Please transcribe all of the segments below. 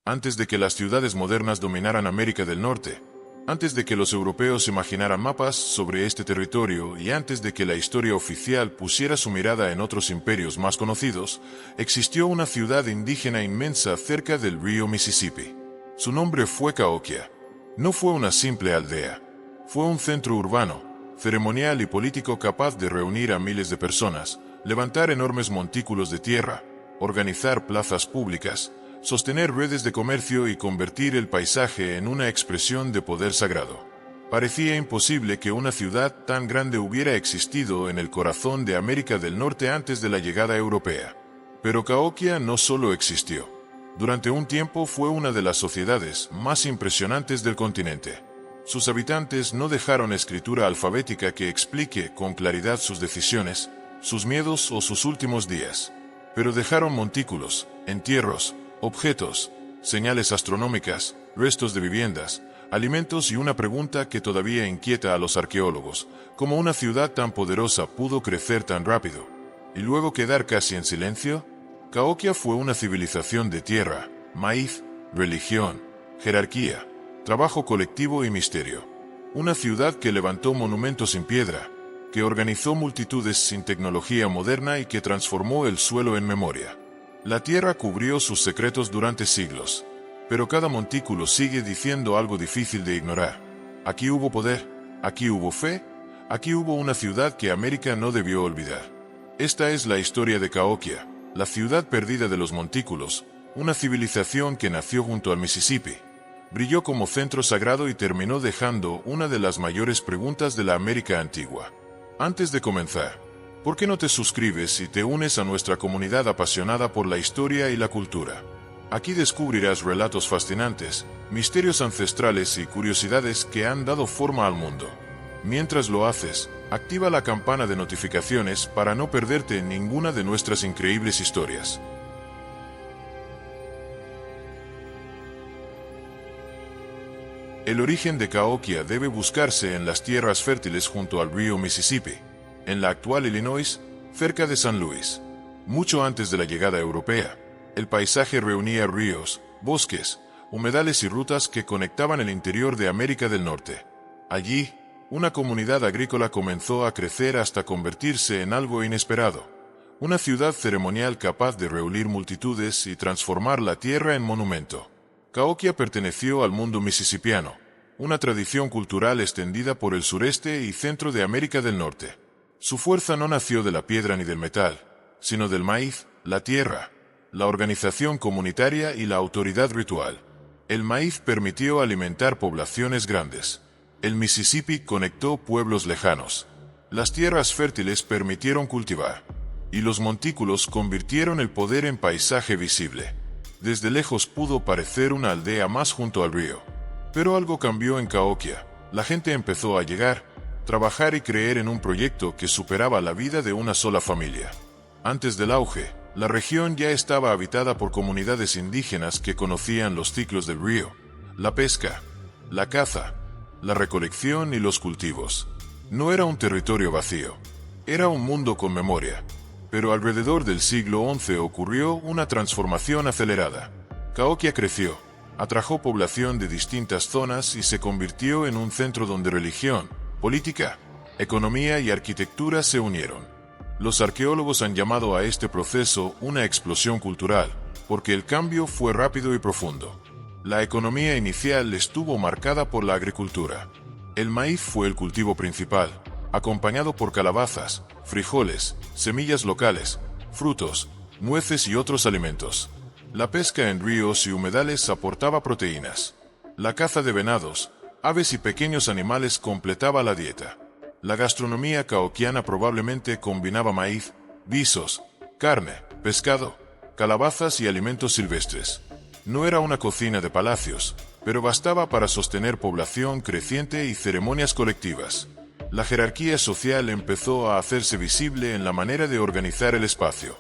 Antes de que las ciudades modernas dominaran América del Norte, antes de que los europeos imaginaran mapas sobre este territorio y antes de que la historia oficial pusiera su mirada en otros imperios más conocidos, existió una ciudad indígena inmensa cerca del río Mississippi. Su nombre fue Cahokia. No fue una simple aldea. Fue un centro urbano, ceremonial y político capaz de reunir a miles de personas, levantar enormes montículos de tierra, organizar plazas públicas, sostener redes de comercio y convertir el paisaje en una expresión de poder sagrado. Parecía imposible que una ciudad tan grande hubiera existido en el corazón de América del Norte antes de la llegada europea. Pero Cahokia no solo existió. Durante un tiempo fue una de las sociedades más impresionantes del continente. Sus habitantes no dejaron escritura alfabética que explique con claridad sus decisiones, sus miedos o sus últimos días. Pero dejaron montículos, entierros, objetos, señales astronómicas, restos de viviendas, alimentos y una pregunta que todavía inquieta a los arqueólogos: ¿cómo una ciudad tan poderosa pudo crecer tan rápido y luego quedar casi en silencio? Cahokia fue una civilización de tierra, maíz, religión, jerarquía, trabajo colectivo y misterio. Una ciudad que levantó monumentos sin piedra, que organizó multitudes sin tecnología moderna y que transformó el suelo en memoria. La tierra cubrió sus secretos durante siglos, pero cada montículo sigue diciendo algo difícil de ignorar. Aquí hubo poder, aquí hubo fe, aquí hubo una ciudad que América no debió olvidar. Esta es la historia de Cahokia, la ciudad perdida de los montículos, una civilización que nació junto al Mississippi, brilló como centro sagrado y terminó dejando una de las mayores preguntas de la América antigua. Antes de comenzar, ¿por qué no te suscribes y te unes a nuestra comunidad apasionada por la historia y la cultura? Aquí descubrirás relatos fascinantes, misterios ancestrales y curiosidades que han dado forma al mundo. Mientras lo haces, activa la campana de notificaciones para no perderte ninguna de nuestras increíbles historias. El origen de Cahokia debe buscarse en las tierras fértiles junto al río Mississippi, en la actual Illinois, cerca de San Luis. Mucho antes de la llegada europea, el paisaje reunía ríos, bosques, humedales y rutas que conectaban el interior de América del Norte. Allí, una comunidad agrícola comenzó a crecer hasta convertirse en algo inesperado. Una ciudad ceremonial capaz de reunir multitudes y transformar la tierra en monumento. Cahokia perteneció al mundo mississippiano, una tradición cultural extendida por el sureste y centro de América del Norte. Su fuerza no nació de la piedra ni del metal, sino del maíz, la tierra, la organización comunitaria y la autoridad ritual. El maíz permitió alimentar poblaciones grandes. El Mississippi conectó pueblos lejanos. Las tierras fértiles permitieron cultivar, y los montículos convirtieron el poder en paisaje visible. Desde lejos pudo parecer una aldea más junto al río. Pero algo cambió en Cahokia. La gente empezó a llegar, trabajar y creer en un proyecto que superaba la vida de una sola familia. Antes del auge, la región ya estaba habitada por comunidades indígenas que conocían los ciclos del río, la pesca, la caza, la recolección y los cultivos. No era un territorio vacío, era un mundo con memoria. Pero alrededor del siglo XI ocurrió una transformación acelerada. Cahokia creció, atrajo población de distintas zonas y se convirtió en un centro donde religión, política, economía y arquitectura se unieron. Los arqueólogos han llamado a este proceso una explosión cultural, porque el cambio fue rápido y profundo. La economía inicial estuvo marcada por la agricultura. El maíz fue el cultivo principal, acompañado por calabazas, frijoles, semillas locales, frutos, nueces y otros alimentos. La pesca en ríos y humedales aportaba proteínas. La caza de venados, aves y pequeños animales completaba la dieta. La gastronomía cahoquiana probablemente combinaba maíz, guisos, carne, pescado, calabazas y alimentos silvestres. No era una cocina de palacios, pero bastaba para sostener población creciente y ceremonias colectivas. La jerarquía social empezó a hacerse visible en la manera de organizar el espacio.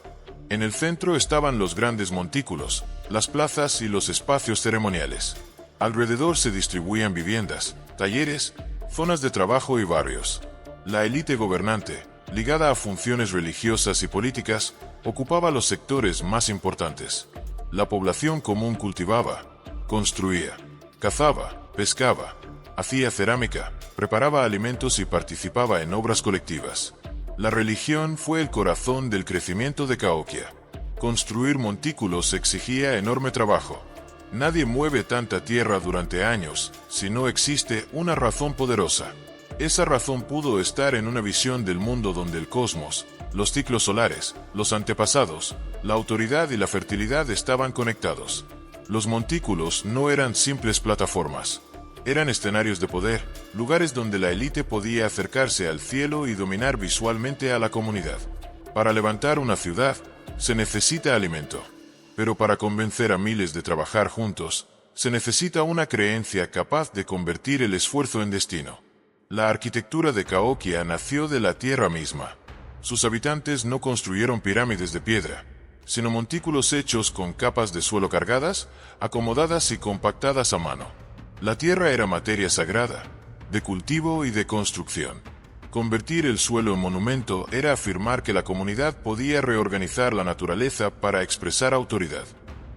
En el centro estaban los grandes montículos, las plazas y los espacios ceremoniales. Alrededor se distribuían viviendas, talleres, zonas de trabajo y barrios. La élite gobernante, ligada a funciones religiosas y políticas, ocupaba los sectores más importantes. La población común cultivaba, construía, cazaba, pescaba, hacía cerámica, preparaba alimentos y participaba en obras colectivas. La religión fue el corazón del crecimiento de Cahokia. Construir montículos exigía enorme trabajo. Nadie mueve tanta tierra durante años si no existe una razón poderosa. Esa razón pudo estar en una visión del mundo donde el cosmos, los ciclos solares, los antepasados, la autoridad y la fertilidad estaban conectados. Los montículos no eran simples plataformas. Eran escenarios de poder, lugares donde la élite podía acercarse al cielo y dominar visualmente a la comunidad. Para levantar una ciudad, se necesita alimento. Pero para convencer a miles de trabajar juntos, se necesita una creencia capaz de convertir el esfuerzo en destino. La arquitectura de Cahokia nació de la tierra misma. Sus habitantes no construyeron pirámides de piedra, sino montículos hechos con capas de suelo cargadas, acomodadas y compactadas a mano. La tierra era materia sagrada, de cultivo y de construcción. Convertir el suelo en monumento era afirmar que la comunidad podía reorganizar la naturaleza para expresar autoridad.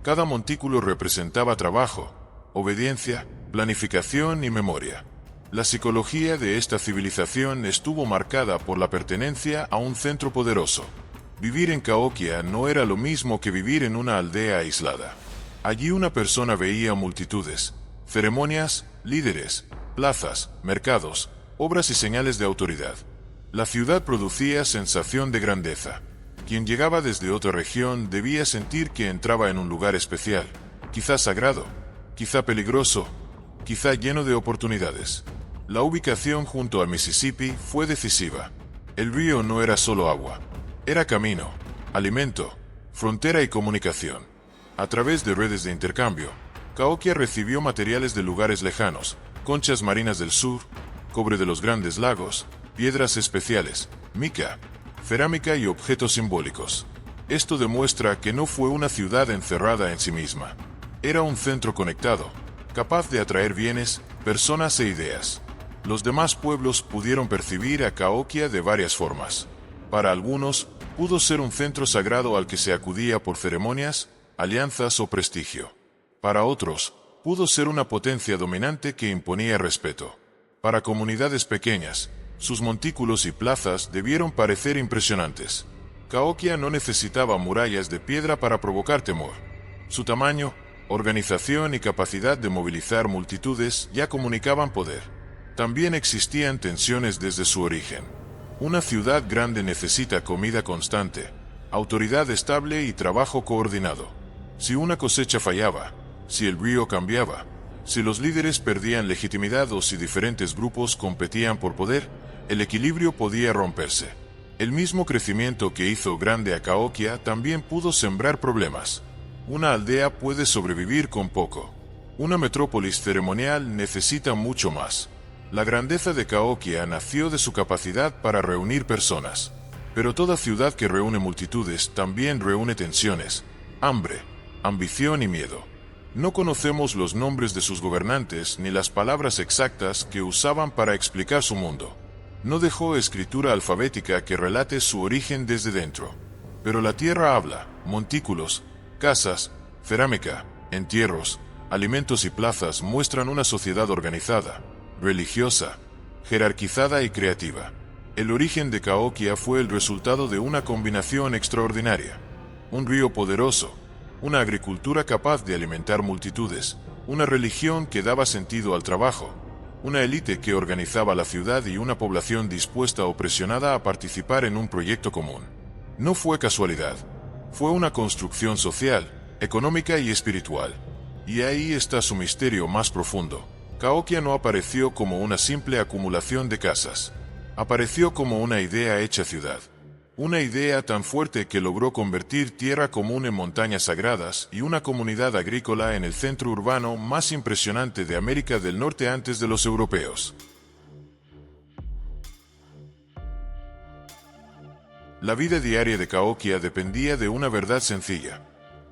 Cada montículo representaba trabajo, obediencia, planificación y memoria. La psicología de esta civilización estuvo marcada por la pertenencia a un centro poderoso. Vivir en Cahokia no era lo mismo que vivir en una aldea aislada. Allí una persona veía multitudes, ceremonias, líderes, plazas, mercados, obras y señales de autoridad. La ciudad producía sensación de grandeza. Quien llegaba desde otra región debía sentir que entraba en un lugar especial, quizá sagrado, quizá peligroso, quizá lleno de oportunidades. La ubicación junto al Mississippi fue decisiva. El río no era solo agua, era camino, alimento, frontera y comunicación. A través de redes de intercambio, Cahokia recibió materiales de lugares lejanos, conchas marinas del sur, cobre de los grandes lagos, piedras especiales, mica, cerámica y objetos simbólicos. Esto demuestra que no fue una ciudad encerrada en sí misma. Era un centro conectado, capaz de atraer bienes, personas e ideas. Los demás pueblos pudieron percibir a Cahokia de varias formas. Para algunos, pudo ser un centro sagrado al que se acudía por ceremonias, alianzas o prestigio. Para otros, pudo ser una potencia dominante que imponía respeto. Para comunidades pequeñas, sus montículos y plazas debieron parecer impresionantes. Cahokia no necesitaba murallas de piedra para provocar temor. Su tamaño, organización y capacidad de movilizar multitudes ya comunicaban poder. También existían tensiones desde su origen. Una ciudad grande necesita comida constante, autoridad estable y trabajo coordinado. Si una cosecha fallaba, si el río cambiaba, si los líderes perdían legitimidad o si diferentes grupos competían por poder, el equilibrio podía romperse. El mismo crecimiento que hizo grande a Cahokia también pudo sembrar problemas. Una aldea puede sobrevivir con poco. Una metrópolis ceremonial necesita mucho más. La grandeza de Cahokia nació de su capacidad para reunir personas. Pero toda ciudad que reúne multitudes también reúne tensiones, hambre, ambición y miedo. No conocemos los nombres de sus gobernantes ni las palabras exactas que usaban para explicar su mundo. No dejó escritura alfabética que relate su origen desde dentro. Pero la tierra habla, montículos, casas, cerámica, entierros, alimentos y plazas muestran una sociedad organizada, religiosa, jerarquizada y creativa. El origen de Cahokia fue el resultado de una combinación extraordinaria. Un río poderoso, una agricultura capaz de alimentar multitudes, una religión que daba sentido al trabajo, una élite que organizaba la ciudad y una población dispuesta o presionada a participar en un proyecto común. No fue casualidad, fue una construcción social, económica y espiritual. Y ahí está su misterio más profundo. Cahokia no apareció como una simple acumulación de casas. Apareció como una idea hecha ciudad. Una idea tan fuerte que logró convertir tierra común en montañas sagradas y una comunidad agrícola en el centro urbano más impresionante de América del Norte antes de los europeos. La vida diaria de Cahokia dependía de una verdad sencilla.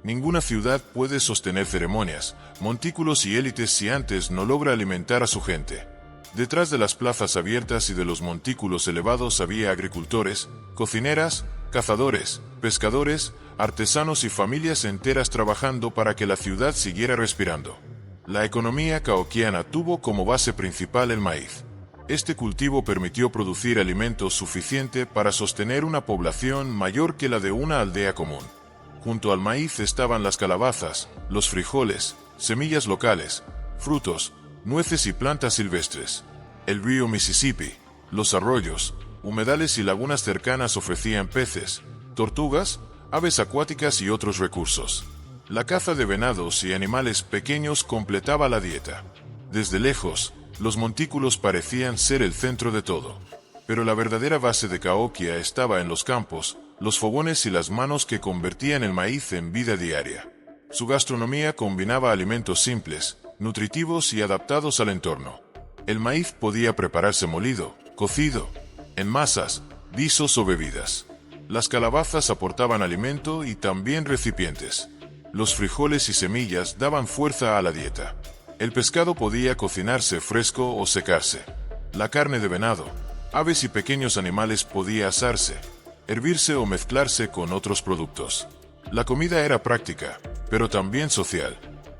Ninguna ciudad puede sostener ceremonias, montículos y élites si antes no logra alimentar a su gente. Detrás de las plazas abiertas y de los montículos elevados había agricultores, cocineras, cazadores, pescadores, artesanos y familias enteras trabajando para que la ciudad siguiera respirando. La economía caoquiana tuvo como base principal el maíz. Este cultivo permitió producir alimentos suficiente para sostener una población mayor que la de una aldea común. Junto al maíz estaban las calabazas, los frijoles, semillas locales, frutos, nueces y plantas silvestres. El río Mississippi, los arroyos, humedales y lagunas cercanas ofrecían peces, tortugas, aves acuáticas y otros recursos. La caza de venados y animales pequeños completaba la dieta. Desde lejos, los montículos parecían ser el centro de todo. Pero la verdadera base de Cahokia estaba en los campos, los fogones y las manos que convertían el maíz en vida diaria. Su gastronomía combinaba alimentos simples, nutritivos y adaptados al entorno. El maíz podía prepararse molido, cocido, en masas, guisos o bebidas. Las calabazas aportaban alimento y también recipientes. Los frijoles y semillas daban fuerza a la dieta. El pescado podía cocinarse fresco o secarse. La carne de venado, aves y pequeños animales podía asarse, hervirse o mezclarse con otros productos. La comida era práctica, pero también social.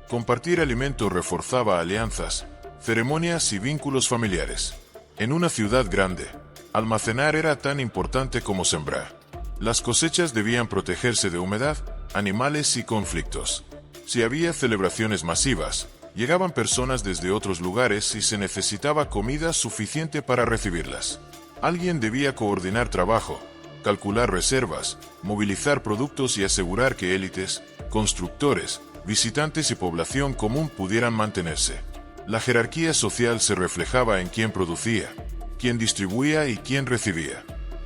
Compartir alimento reforzaba alianzas, ceremonias y vínculos familiares. En una ciudad grande, almacenar era tan importante como sembrar. Las cosechas debían protegerse de humedad, animales y conflictos. Si había celebraciones masivas, llegaban personas desde otros lugares y se necesitaba comida suficiente para recibirlas. Alguien debía coordinar trabajo, calcular reservas, movilizar productos y asegurar que élites, constructores, visitantes y población común pudieran mantenerse. La jerarquía social se reflejaba en quién producía, quién distribuía y quién recibía.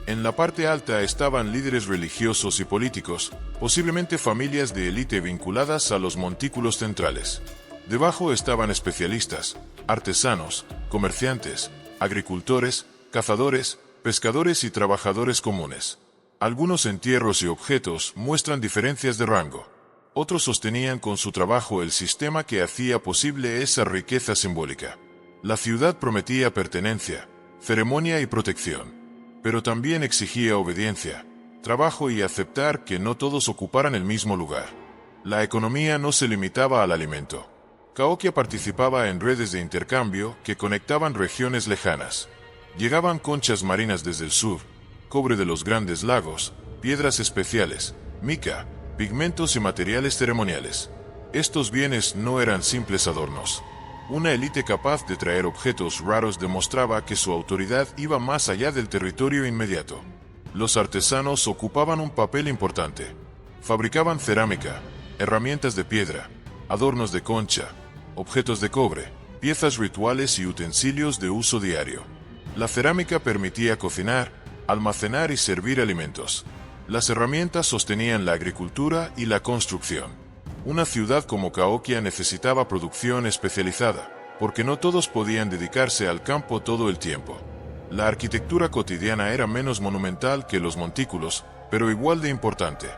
En la parte alta estaban líderes religiosos y políticos, posiblemente familias de élite vinculadas a los montículos centrales. Debajo estaban especialistas, artesanos, comerciantes, agricultores, cazadores, pescadores y trabajadores comunes. Algunos entierros y objetos muestran diferencias de rango. Otros sostenían con su trabajo el sistema que hacía posible esa riqueza simbólica. La ciudad prometía pertenencia, ceremonia y protección, pero también exigía obediencia, trabajo y aceptar que no todos ocuparan el mismo lugar. La economía no se limitaba al alimento. Cahokia participaba en redes de intercambio que conectaban regiones lejanas. Llegaban conchas marinas desde el sur, cobre de los grandes lagos, piedras especiales, mica, pigmentos y materiales ceremoniales. Estos bienes no eran simples adornos. Una élite capaz de traer objetos raros demostraba que su autoridad iba más allá del territorio inmediato. Los artesanos ocupaban un papel importante. Fabricaban cerámica, herramientas de piedra, adornos de concha, objetos de cobre, piezas rituales y utensilios de uso diario. La cerámica permitía cocinar, almacenar y servir alimentos. Las herramientas sostenían la agricultura y la construcción. Una ciudad como Cahokia necesitaba producción especializada, porque no todos podían dedicarse al campo todo el tiempo. La arquitectura cotidiana era menos monumental que los montículos, pero igual de importante.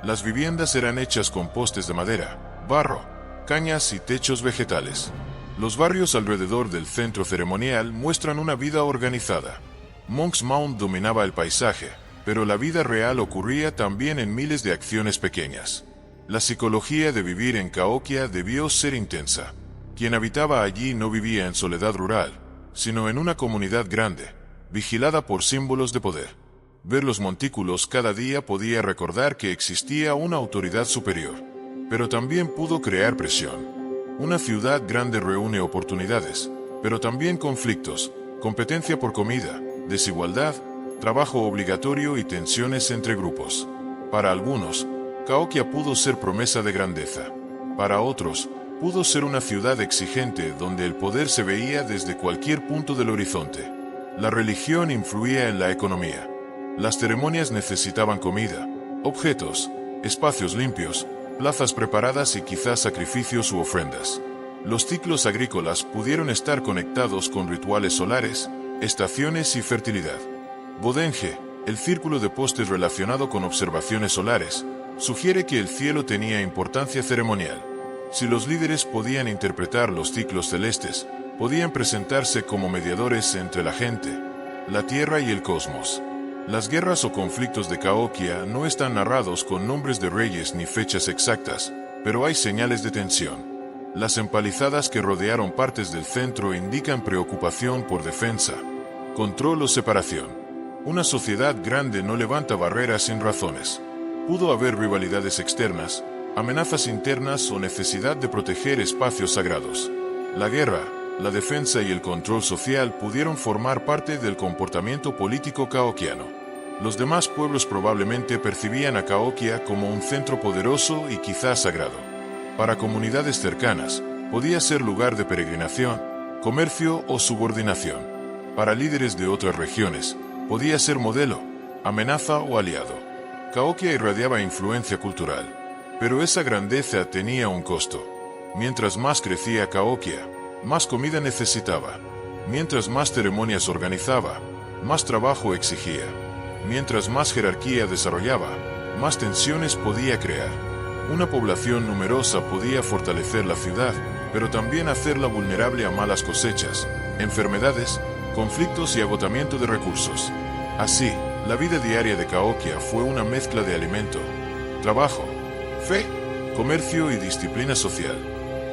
Las viviendas eran hechas con postes de madera, barro, cañas y techos vegetales. Los barrios alrededor del centro ceremonial muestran una vida organizada. Monk's Mound dominaba el paisaje, pero la vida real ocurría también en miles de acciones pequeñas. La psicología de vivir en Cahokia debió ser intensa. Quien habitaba allí no vivía en soledad rural, sino en una comunidad grande, vigilada por símbolos de poder. Ver los montículos cada día podía recordar que existía una autoridad superior, pero también pudo crear presión. Una ciudad grande reúne oportunidades, pero también conflictos, competencia por comida, desigualdad, trabajo obligatorio y tensiones entre grupos. Para algunos, Cahokia pudo ser promesa de grandeza. Para otros, pudo ser una ciudad exigente donde el poder se veía desde cualquier punto del horizonte. La religión influía en la economía. Las ceremonias necesitaban comida, objetos, espacios limpios, plazas preparadas y quizás sacrificios u ofrendas. Los ciclos agrícolas pudieron estar conectados con rituales solares, estaciones y fertilidad. Bodenge, el círculo de postes relacionado con observaciones solares, sugiere que el cielo tenía importancia ceremonial. Si los líderes podían interpretar los ciclos celestes, podían presentarse como mediadores entre la gente, la tierra y el cosmos. Las guerras o conflictos de Cahokia no están narrados con nombres de reyes ni fechas exactas, pero hay señales de tensión. Las empalizadas que rodearon partes del centro indican preocupación por defensa, control o separación. Una sociedad grande no levanta barreras sin razones. Pudo haber rivalidades externas, amenazas internas o necesidad de proteger espacios sagrados. La guerra, la defensa y el control social pudieron formar parte del comportamiento político caoquiano. Los demás pueblos probablemente percibían a Caoquia como un centro poderoso y quizás sagrado. Para comunidades cercanas, podía ser lugar de peregrinación, comercio o subordinación. Para líderes de otras regiones, podía ser modelo, amenaza o aliado. Caoquia irradiaba influencia cultural, pero esa grandeza tenía un costo. Mientras más crecía Caoquia, más comida necesitaba. Mientras más ceremonias organizaba, más trabajo exigía. Mientras más jerarquía desarrollaba, más tensiones podía crear. Una población numerosa podía fortalecer la ciudad, pero también hacerla vulnerable a malas cosechas, enfermedades, conflictos y agotamiento de recursos. Así, la vida diaria de Caoquia fue una mezcla de alimento, trabajo, fe, comercio y disciplina social.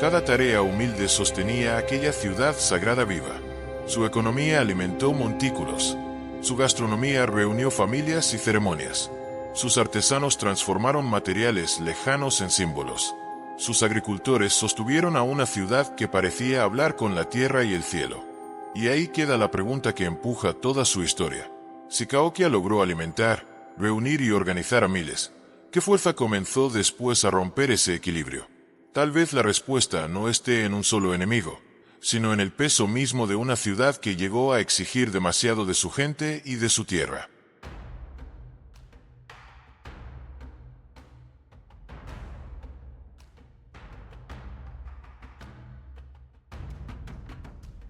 Cada tarea humilde sostenía aquella ciudad sagrada viva. Su economía alimentó montículos. Su gastronomía reunió familias y ceremonias. Sus artesanos transformaron materiales lejanos en símbolos. Sus agricultores sostuvieron a una ciudad que parecía hablar con la tierra y el cielo. Y ahí queda la pregunta que empuja toda su historia. Si Caoquia logró alimentar, reunir y organizar a miles, ¿qué fuerza comenzó después a romper ese equilibrio? Tal vez la respuesta no esté en un solo enemigo, sino en el peso mismo de una ciudad que llegó a exigir demasiado de su gente y de su tierra.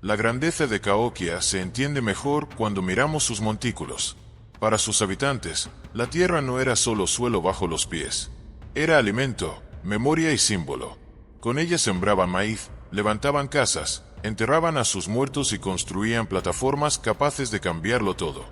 La grandeza de Caoquia se entiende mejor cuando miramos sus montículos. Para sus habitantes, la tierra no era solo suelo bajo los pies. Era alimento, memoria y símbolo. Con ella sembraban maíz, levantaban casas, enterraban a sus muertos y construían plataformas capaces de cambiarlo todo.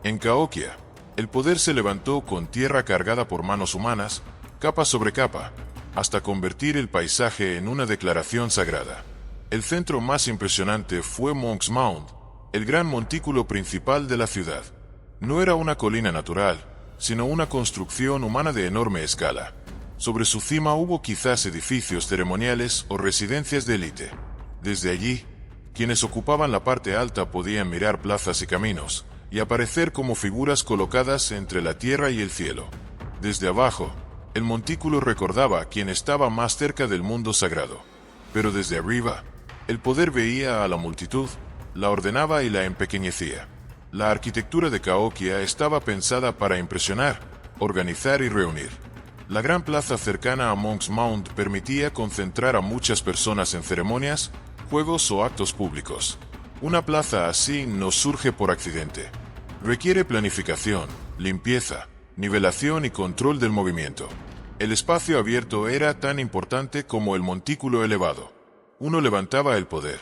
En Caoquia, el poder se levantó con tierra cargada por manos humanas, capa sobre capa, hasta convertir el paisaje en una declaración sagrada. El centro más impresionante fue Monk's Mound, el gran montículo principal de la ciudad. No era una colina natural, sino una construcción humana de enorme escala. Sobre su cima hubo quizás edificios ceremoniales o residencias de élite. Desde allí, quienes ocupaban la parte alta podían mirar plazas y caminos, y aparecer como figuras colocadas entre la tierra y el cielo. Desde abajo, el montículo recordaba a quien estaba más cerca del mundo sagrado. Pero desde arriba, el poder veía a la multitud, la ordenaba y la empequeñecía. La arquitectura de Caoquia estaba pensada para impresionar, organizar y reunir. La gran plaza cercana a Monk's Mound permitía concentrar a muchas personas en ceremonias, juegos o actos públicos. Una plaza así no surge por accidente. Requiere planificación, limpieza, nivelación y control del movimiento. El espacio abierto era tan importante como el montículo elevado. Uno levantaba el poder,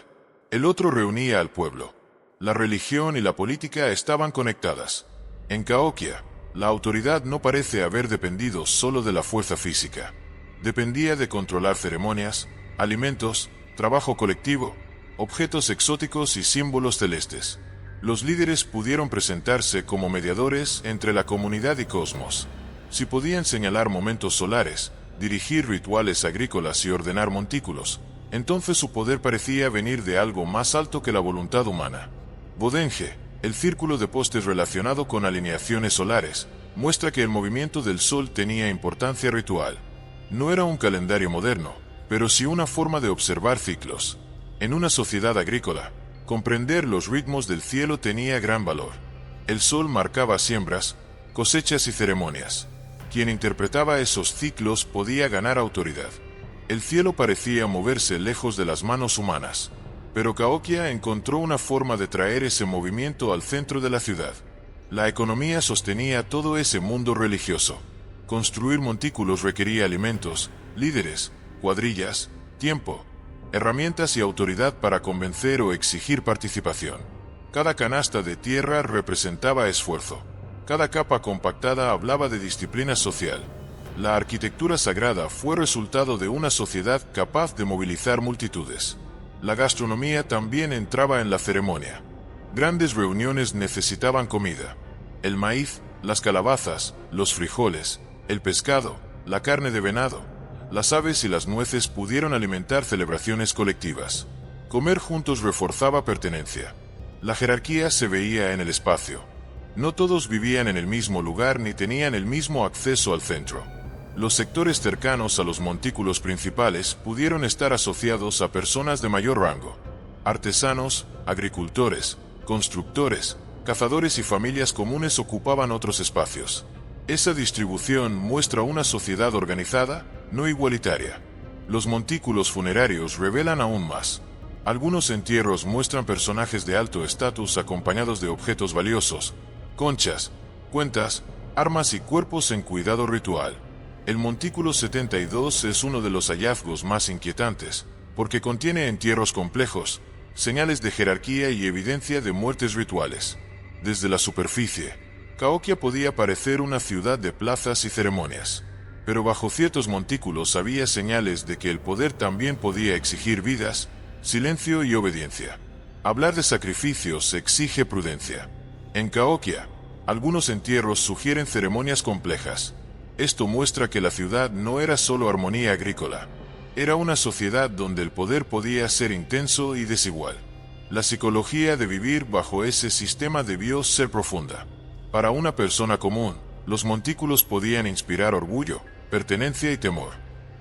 el otro reunía al pueblo. La religión y la política estaban conectadas. En Caoquia, la autoridad no parece haber dependido solo de la fuerza física. Dependía de controlar ceremonias, alimentos, trabajo colectivo, objetos exóticos y símbolos celestes. Los líderes pudieron presentarse como mediadores entre la comunidad y cosmos. Si podían señalar momentos solares, dirigir rituales agrícolas y ordenar montículos, entonces su poder parecía venir de algo más alto que la voluntad humana. Bodenge, el círculo de postes relacionado con alineaciones solares, muestra que el movimiento del sol tenía importancia ritual. No era un calendario moderno, pero sí una forma de observar ciclos. En una sociedad agrícola, comprender los ritmos del cielo tenía gran valor. El sol marcaba siembras, cosechas y ceremonias. Quien interpretaba esos ciclos podía ganar autoridad. El cielo parecía moverse lejos de las manos humanas, pero Caoquia encontró una forma de traer ese movimiento al centro de la ciudad. La economía sostenía todo ese mundo religioso. Construir montículos requería alimentos, líderes, cuadrillas, tiempo, herramientas y autoridad para convencer o exigir participación. Cada canasta de tierra representaba esfuerzo. Cada capa compactada hablaba de disciplina social. La arquitectura sagrada fue resultado de una sociedad capaz de movilizar multitudes. La gastronomía también entraba en la ceremonia. Grandes reuniones necesitaban comida. El maíz, las calabazas, los frijoles, el pescado, la carne de venado, las aves y las nueces pudieron alimentar celebraciones colectivas. Comer juntos reforzaba pertenencia. La jerarquía se veía en el espacio. No todos vivían en el mismo lugar ni tenían el mismo acceso al centro. Los sectores cercanos a los montículos principales pudieron estar asociados a personas de mayor rango. Artesanos, agricultores, constructores, cazadores y familias comunes ocupaban otros espacios. Esa distribución muestra una sociedad organizada, no igualitaria. Los montículos funerarios revelan aún más. Algunos entierros muestran personajes de alto estatus acompañados de objetos valiosos, conchas, cuentas, armas y cuerpos en cuidado ritual. El montículo 72 es uno de los hallazgos más inquietantes, porque contiene entierros complejos, señales de jerarquía y evidencia de muertes rituales. Desde la superficie, Cahokia podía parecer una ciudad de plazas y ceremonias, pero bajo ciertos montículos había señales de que el poder también podía exigir vidas, silencio y obediencia. Hablar de sacrificios exige prudencia. En Cahokia, algunos entierros sugieren ceremonias complejas. Esto muestra que la ciudad no era solo armonía agrícola. Era una sociedad donde el poder podía ser intenso y desigual. La psicología de vivir bajo ese sistema debió ser profunda. Para una persona común, los montículos podían inspirar orgullo, pertenencia y temor.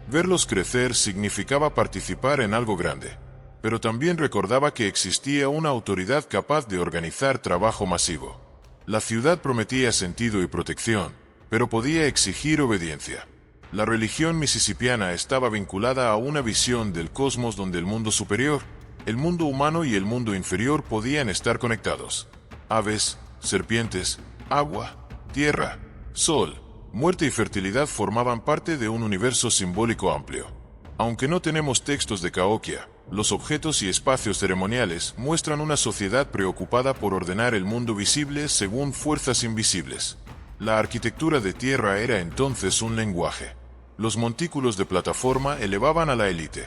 Verlos crecer significaba participar en algo grande, pero también recordaba que existía una autoridad capaz de organizar trabajo masivo. La ciudad prometía sentido y protección, pero podía exigir obediencia. La religión mississippiana estaba vinculada a una visión del cosmos donde el mundo superior, el mundo humano y el mundo inferior podían estar conectados. Aves, serpientes, agua, tierra, sol, muerte y fertilidad formaban parte de un universo simbólico amplio. Aunque no tenemos textos de Cahokia, los objetos y espacios ceremoniales muestran una sociedad preocupada por ordenar el mundo visible según fuerzas invisibles. La arquitectura de tierra era entonces un lenguaje. Los montículos de plataforma elevaban a la élite.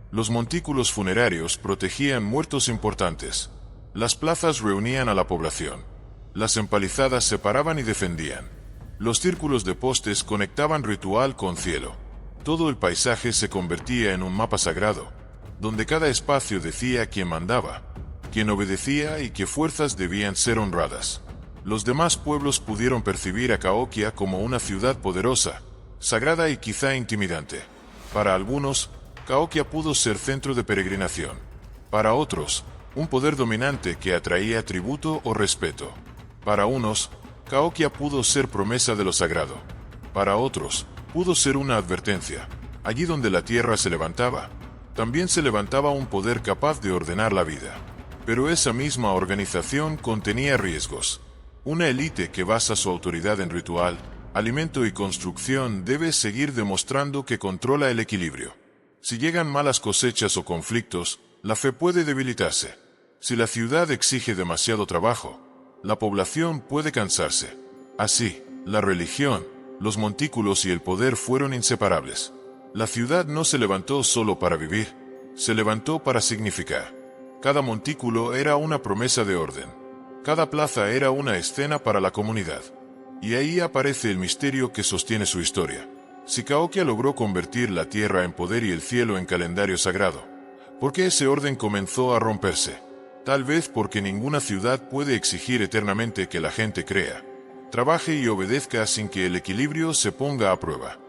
Los montículos funerarios protegían muertos importantes. Las plazas reunían a la población. Las empalizadas separaban y defendían. Los círculos de postes conectaban ritual con cielo. Todo el paisaje se convertía en un mapa sagrado, donde cada espacio decía quién mandaba, quién obedecía y qué fuerzas debían ser honradas. Los demás pueblos pudieron percibir a Cahokia como una ciudad poderosa, sagrada y quizá intimidante. Para algunos, Cahokia pudo ser centro de peregrinación. Para otros, un poder dominante que atraía tributo o respeto. Para unos, Cahokia pudo ser promesa de lo sagrado. Para otros, pudo ser una advertencia. Allí donde la tierra se levantaba, también se levantaba un poder capaz de ordenar la vida. Pero esa misma organización contenía riesgos. Una élite que basa su autoridad en ritual, alimento y construcción debe seguir demostrando que controla el equilibrio. Si llegan malas cosechas o conflictos, la fe puede debilitarse. Si la ciudad exige demasiado trabajo, la población puede cansarse. Así, la religión, los montículos y el poder fueron inseparables. La ciudad no se levantó solo para vivir, se levantó para significar. Cada montículo era una promesa de orden. Cada plaza era una escena para la comunidad. Y ahí aparece el misterio que sostiene su historia. Si Cahokia logró convertir la tierra en poder y el cielo en calendario sagrado, ¿por qué ese orden comenzó a romperse? Tal vez porque ninguna ciudad puede exigir eternamente que la gente crea, trabaje y obedezca sin que el equilibrio se ponga a prueba.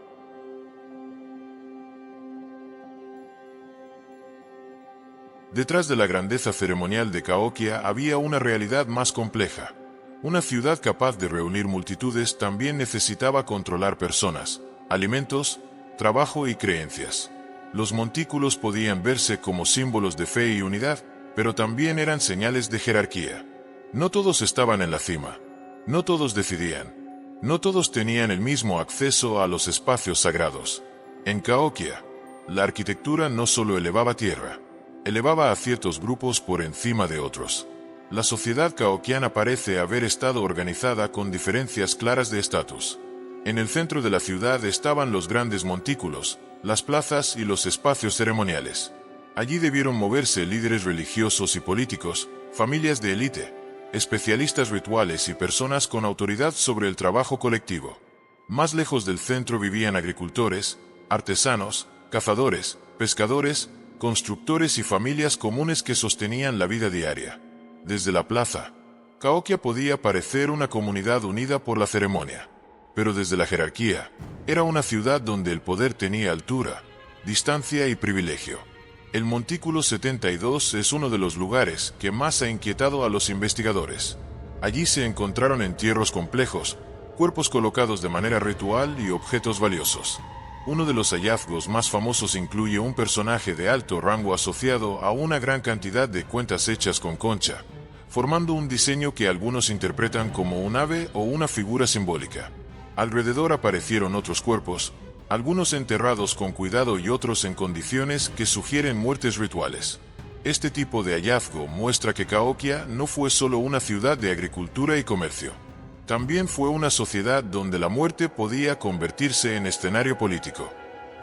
Detrás de la grandeza ceremonial de Cahokia había una realidad más compleja. Una ciudad capaz de reunir multitudes también necesitaba controlar personas, alimentos, trabajo y creencias. Los montículos podían verse como símbolos de fe y unidad, pero también eran señales de jerarquía. No todos estaban en la cima. No todos decidían. No todos tenían el mismo acceso a los espacios sagrados. En Cahokia, la arquitectura no solo elevaba tierra, elevaba a ciertos grupos por encima de otros. La sociedad cahoquiana parece haber estado organizada con diferencias claras de estatus. En el centro de la ciudad estaban los grandes montículos, las plazas y los espacios ceremoniales. Allí debieron moverse líderes religiosos y políticos, familias de élite, especialistas rituales y personas con autoridad sobre el trabajo colectivo. Más lejos del centro vivían agricultores, artesanos, cazadores, pescadores, constructores y familias comunes que sostenían la vida diaria. Desde la plaza, Caoquia podía parecer una comunidad unida por la ceremonia. Pero desde la jerarquía, era una ciudad donde el poder tenía altura, distancia y privilegio. El Montículo 72 es uno de los lugares que más ha inquietado a los investigadores. Allí se encontraron entierros complejos, cuerpos colocados de manera ritual y objetos valiosos. Uno de los hallazgos más famosos incluye un personaje de alto rango asociado a una gran cantidad de cuentas hechas con concha, formando un diseño que algunos interpretan como un ave o una figura simbólica. Alrededor aparecieron otros cuerpos, algunos enterrados con cuidado y otros en condiciones que sugieren muertes rituales. Este tipo de hallazgo muestra que Caoquia no fue solo una ciudad de agricultura y comercio. También fue una sociedad donde la muerte podía convertirse en escenario político.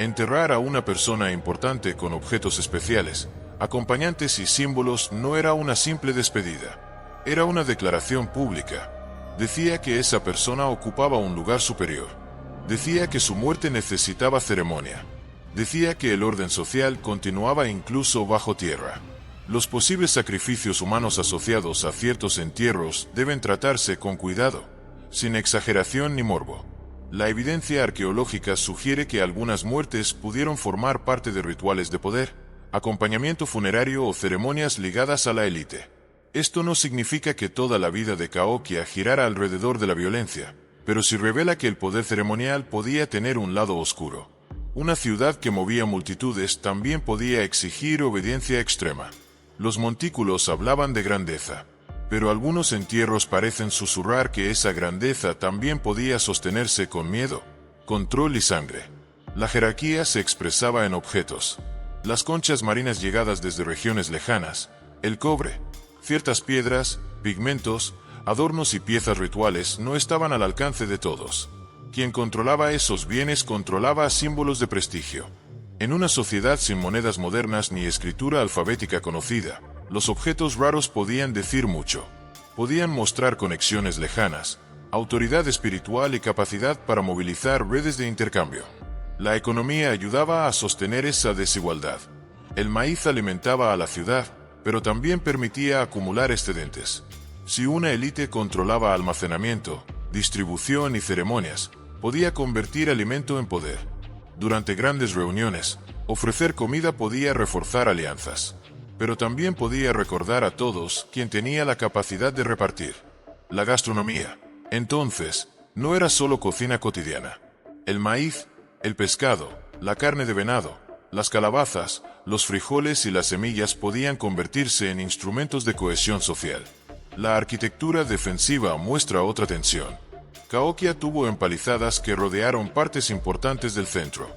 Enterrar a una persona importante con objetos especiales, acompañantes y símbolos no era una simple despedida. Era una declaración pública. Decía que esa persona ocupaba un lugar superior. Decía que su muerte necesitaba ceremonia. Decía que el orden social continuaba incluso bajo tierra. Los posibles sacrificios humanos asociados a ciertos entierros deben tratarse con cuidado, sin exageración ni morbo. La evidencia arqueológica sugiere que algunas muertes pudieron formar parte de rituales de poder, acompañamiento funerario o ceremonias ligadas a la élite. Esto no significa que toda la vida de Caoquia girara alrededor de la violencia, pero sí revela que el poder ceremonial podía tener un lado oscuro. Una ciudad que movía multitudes también podía exigir obediencia extrema. Los montículos hablaban de grandeza, pero algunos entierros parecen susurrar que esa grandeza también podía sostenerse con miedo, control y sangre. La jerarquía se expresaba en objetos. Las conchas marinas llegadas desde regiones lejanas, el cobre, ciertas piedras, pigmentos, adornos y piezas rituales no estaban al alcance de todos. Quien controlaba esos bienes controlaba símbolos de prestigio. En una sociedad sin monedas modernas ni escritura alfabética conocida, los objetos raros podían decir mucho. Podían mostrar conexiones lejanas, autoridad espiritual y capacidad para movilizar redes de intercambio. La economía ayudaba a sostener esa desigualdad. El maíz alimentaba a la ciudad, pero también permitía acumular excedentes. Si una élite controlaba almacenamiento, distribución y ceremonias, podía convertir alimento en poder. Durante grandes reuniones, ofrecer comida podía reforzar alianzas, pero también podía recordar a todos quién tenía la capacidad de repartir. La gastronomía, entonces, no era solo cocina cotidiana. El maíz, el pescado, la carne de venado, las calabazas, los frijoles y las semillas podían convertirse en instrumentos de cohesión social. La arquitectura defensiva muestra otra tensión. Caoquia tuvo empalizadas que rodearon partes importantes del centro.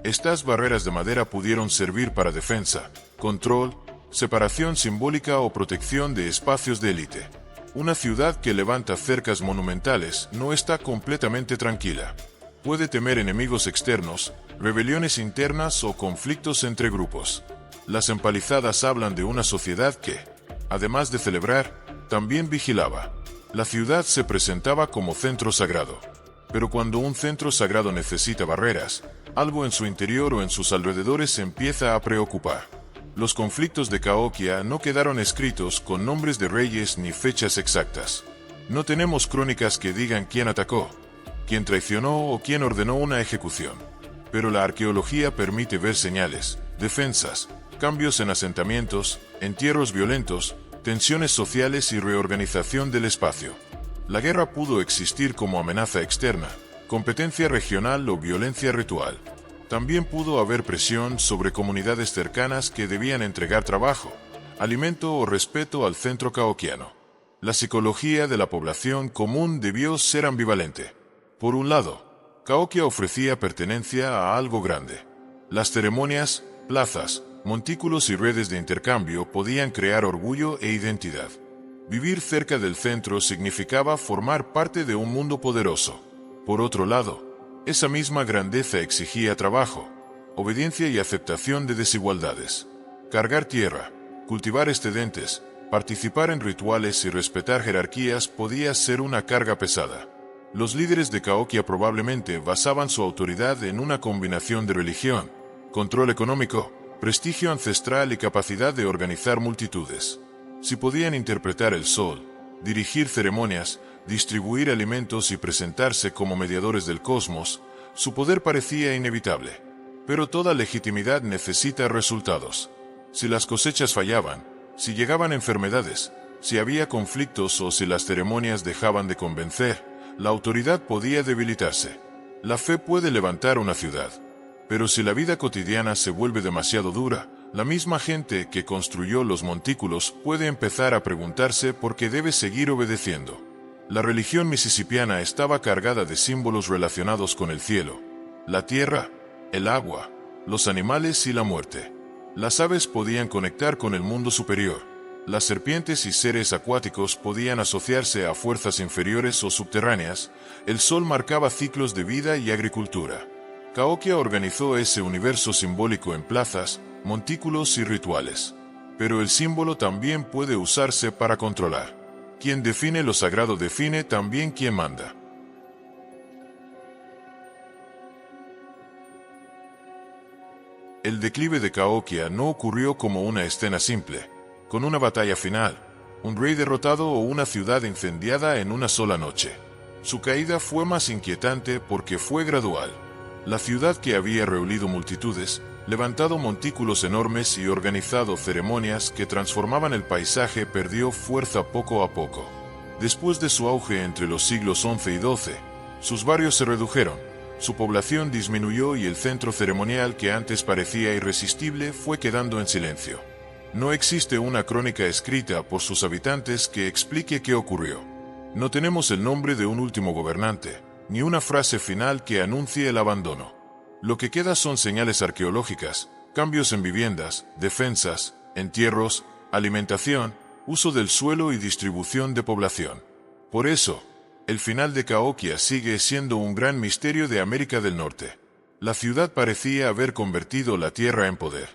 Estas barreras de madera pudieron servir para defensa, control, separación simbólica o protección de espacios de élite. Una ciudad que levanta cercas monumentales no está completamente tranquila. Puede temer enemigos externos, rebeliones internas o conflictos entre grupos. Las empalizadas hablan de una sociedad que, además de celebrar, también vigilaba. La ciudad se presentaba como centro sagrado. Pero cuando un centro sagrado necesita barreras, algo en su interior o en sus alrededores empieza a preocupar. Los conflictos de Caoquia no quedaron escritos con nombres de reyes ni fechas exactas. No tenemos crónicas que digan quién atacó, quién traicionó o quién ordenó una ejecución. Pero la arqueología permite ver señales, defensas, cambios en asentamientos, entierros violentos, tensiones sociales y reorganización del espacio. La guerra pudo existir como amenaza externa, competencia regional o violencia ritual. También pudo haber presión sobre comunidades cercanas que debían entregar trabajo, alimento o respeto al centro caoquiano. La psicología de la población común debió ser ambivalente. Por un lado, Caoquia ofrecía pertenencia a algo grande. Las ceremonias, plazas, montículos y redes de intercambio podían crear orgullo e identidad. Vivir cerca del centro significaba formar parte de un mundo poderoso. Por otro lado, Esa misma grandeza exigía trabajo, obediencia y aceptación de desigualdades. Cargar tierra, cultivar excedentes, participar en rituales y respetar jerarquías podía ser una carga pesada. Los líderes de Cahokia probablemente basaban su autoridad en una combinación de religión, control económico, prestigio ancestral y capacidad de organizar multitudes. Si podían interpretar el sol, dirigir ceremonias, distribuir alimentos y presentarse como mediadores del cosmos, su poder parecía inevitable. Pero toda legitimidad necesita resultados. Si las cosechas fallaban, si llegaban enfermedades, si había conflictos o si las ceremonias dejaban de convencer, la autoridad podía debilitarse. La fe puede levantar una ciudad, pero si la vida cotidiana se vuelve demasiado dura, la misma gente que construyó los montículos puede empezar a preguntarse por qué debe seguir obedeciendo. La religión mississippiana estaba cargada de símbolos relacionados con el cielo, la tierra, el agua, los animales y la muerte. Las aves podían conectar con el mundo superior. Las serpientes y seres acuáticos podían asociarse a fuerzas inferiores o subterráneas. El sol marcaba ciclos de vida y agricultura. Cahokia organizó ese universo simbólico en plazas, montículos y rituales. Pero el símbolo también puede usarse para controlar. Quien define lo sagrado define también quién manda. El declive de Cahokia no ocurrió como una escena simple, con una batalla final, un rey derrotado o una ciudad incendiada en una sola noche. Su caída fue más inquietante porque fue gradual. La ciudad que había reunido multitudes, levantado montículos enormes y organizado ceremonias que transformaban el paisaje perdió fuerza poco a poco. Después de su auge entre los siglos XI y XII, sus barrios se redujeron, su población disminuyó y el centro ceremonial que antes parecía irresistible fue quedando en silencio. No existe una crónica escrita por sus habitantes que explique qué ocurrió. No tenemos el nombre de un último gobernante, ni una frase final que anuncie el abandono. Lo que queda son señales arqueológicas, cambios en viviendas, defensas, entierros, alimentación, uso del suelo y distribución de población. Por eso, el final de Cahokia sigue siendo un gran misterio de América del Norte. La ciudad parecía haber convertido la tierra en poder.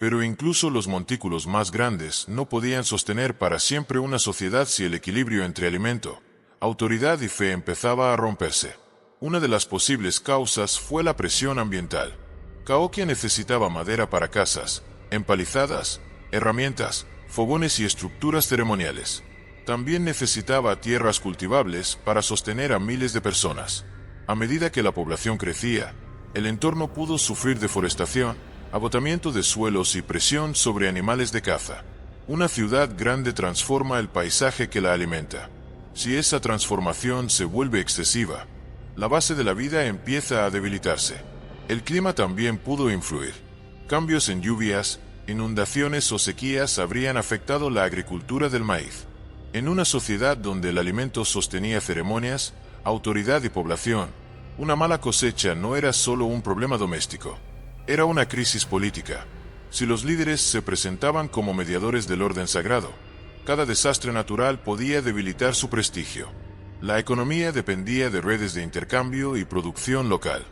Pero incluso los montículos más grandes no podían sostener para siempre una sociedad si el equilibrio entre alimento, autoridad y fe empezaba a romperse. Una de las posibles causas fue la presión ambiental. Cahokia necesitaba madera para casas, empalizadas, herramientas, fogones y estructuras ceremoniales. También necesitaba tierras cultivables para sostener a miles de personas. A medida que la población crecía, el entorno pudo sufrir deforestación, agotamiento de suelos y presión sobre animales de caza. Una ciudad grande transforma el paisaje que la alimenta. Si esa transformación se vuelve excesiva, la base de la vida empieza a debilitarse. El clima también pudo influir. Cambios en lluvias, inundaciones o sequías habrían afectado la agricultura del maíz. En una sociedad donde el alimento sostenía ceremonias, autoridad y población, una mala cosecha no era solo un problema doméstico. Era una crisis política. Si los líderes se presentaban como mediadores del orden sagrado, cada desastre natural podía debilitar su prestigio. La economía dependía de redes de intercambio y producción local.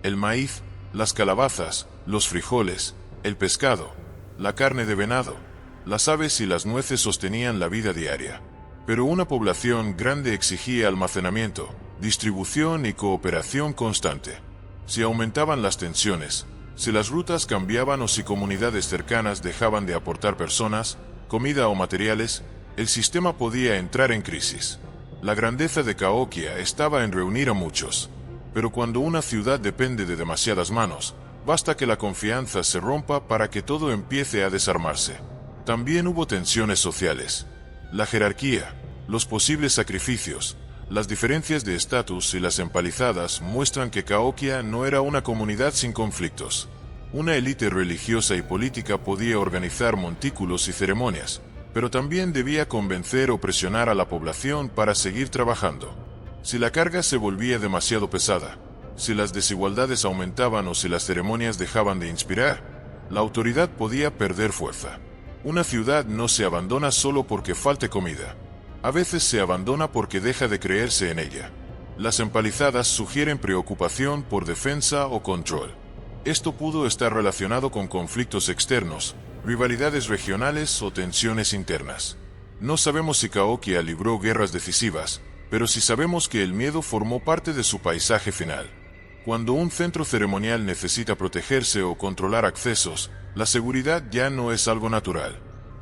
El maíz, las calabazas, los frijoles, el pescado, la carne de venado, las aves y las nueces sostenían la vida diaria. Pero una población grande exigía almacenamiento, distribución y cooperación constante. Si aumentaban las tensiones, si las rutas cambiaban o si comunidades cercanas dejaban de aportar personas, comida o materiales, el sistema podía entrar en crisis. La grandeza de Cahokia estaba en reunir a muchos. Pero cuando una ciudad depende de demasiadas manos, basta que la confianza se rompa para que todo empiece a desarmarse. También hubo tensiones sociales. La jerarquía, los posibles sacrificios, las diferencias de estatus y las empalizadas muestran que Cahokia no era una comunidad sin conflictos. Una élite religiosa y política podía organizar montículos y ceremonias, pero también debía convencer o presionar a la población para seguir trabajando. Si la carga se volvía demasiado pesada, si las desigualdades aumentaban o si las ceremonias dejaban de inspirar, la autoridad podía perder fuerza. Una ciudad no se abandona solo porque falte comida. A veces se abandona porque deja de creerse en ella. Las empalizadas sugieren preocupación por defensa o control. Esto pudo estar relacionado con conflictos externos, rivalidades regionales o tensiones internas. No sabemos si Cahokia libró guerras decisivas, pero sí sabemos que el miedo formó parte de su paisaje final. Cuando un centro ceremonial necesita protegerse o controlar accesos, la seguridad ya no es algo natural.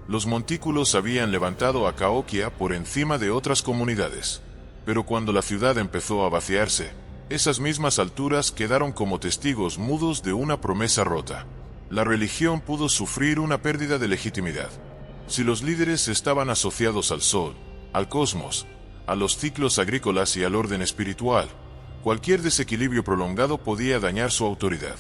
Los montículos habían levantado a Cahokia por encima de otras comunidades. Pero cuando la ciudad empezó a vaciarse, esas mismas alturas quedaron como testigos mudos de una promesa rota. La religión pudo sufrir una pérdida de legitimidad. Si los líderes estaban asociados al sol, al cosmos, a los ciclos agrícolas y al orden espiritual, cualquier desequilibrio prolongado podía dañar su autoridad.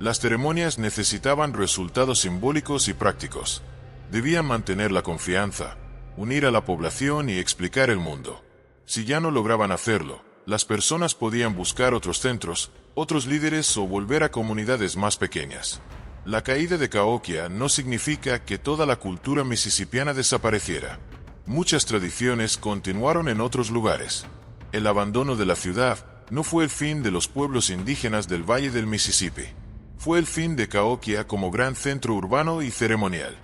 Las ceremonias necesitaban resultados simbólicos y prácticos. Debían mantener la confianza, unir a la población y explicar el mundo. Si ya no lograban hacerlo, las personas podían buscar otros centros, otros líderes o volver a comunidades más pequeñas. La caída de Cahokia no significa que toda la cultura mississippiana desapareciera. Muchas tradiciones continuaron en otros lugares. El abandono de la ciudad no fue el fin de los pueblos indígenas del Valle del Mississippi. Fue el fin de Cahokia como gran centro urbano y ceremonial.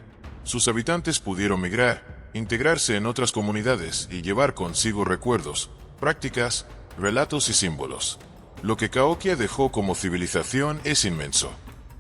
Sus habitantes pudieron migrar, integrarse en otras comunidades y llevar consigo recuerdos, prácticas, relatos y símbolos. Lo que Cahokia dejó como civilización es inmenso.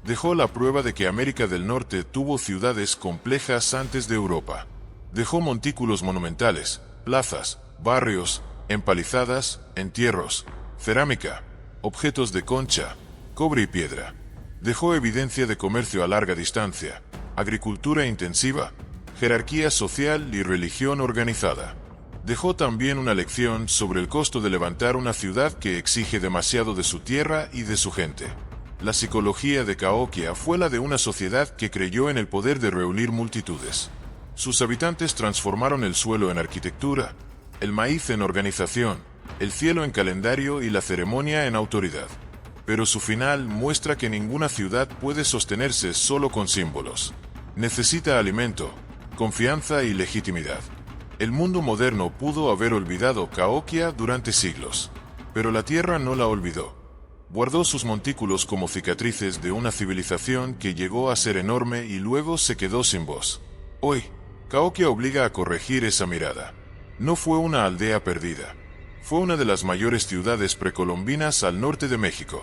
Dejó la prueba de que América del Norte tuvo ciudades complejas antes de Europa. Dejó montículos monumentales, plazas, barrios, empalizadas, entierros, cerámica, objetos de concha, cobre y piedra. Dejó evidencia de comercio a larga distancia, agricultura intensiva, jerarquía social y religión organizada. Dejó también una lección sobre el costo de levantar una ciudad que exige demasiado de su tierra y de su gente. La psicología de Cahokia fue la de una sociedad que creyó en el poder de reunir multitudes. Sus habitantes transformaron el suelo en arquitectura, el maíz en organización, el cielo en calendario y la ceremonia en autoridad. Pero su final muestra que ninguna ciudad puede sostenerse solo con símbolos. Necesita alimento, confianza y legitimidad. El mundo moderno pudo haber olvidado Cahokia durante siglos, pero la tierra no la olvidó. Guardó sus montículos como cicatrices de una civilización que llegó a ser enorme y luego se quedó sin voz. Hoy, Cahokia obliga a corregir esa mirada. No fue una aldea perdida. Fue una de las mayores ciudades precolombinas al norte de México.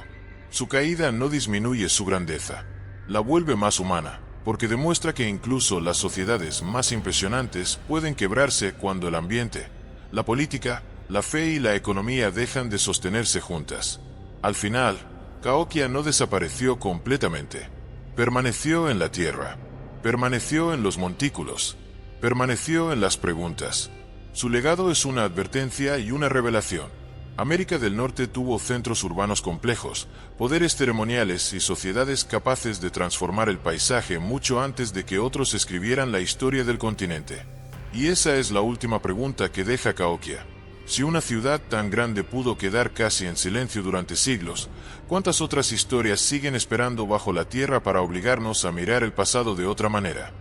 Su caída no disminuye su grandeza. La vuelve más humana, porque demuestra que incluso las sociedades más impresionantes pueden quebrarse cuando el ambiente, la política, la fe y la economía dejan de sostenerse juntas. Al final, Cahokia no desapareció completamente. Permaneció en la tierra. Permaneció en los montículos. Permaneció en las preguntas. Su legado es una advertencia y una revelación. América del Norte tuvo centros urbanos complejos, poderes ceremoniales y sociedades capaces de transformar el paisaje mucho antes de que otros escribieran la historia del continente. Y esa es la última pregunta que deja Cahokia. Si una ciudad tan grande pudo quedar casi en silencio durante siglos, ¿cuántas otras historias siguen esperando bajo la tierra para obligarnos a mirar el pasado de otra manera?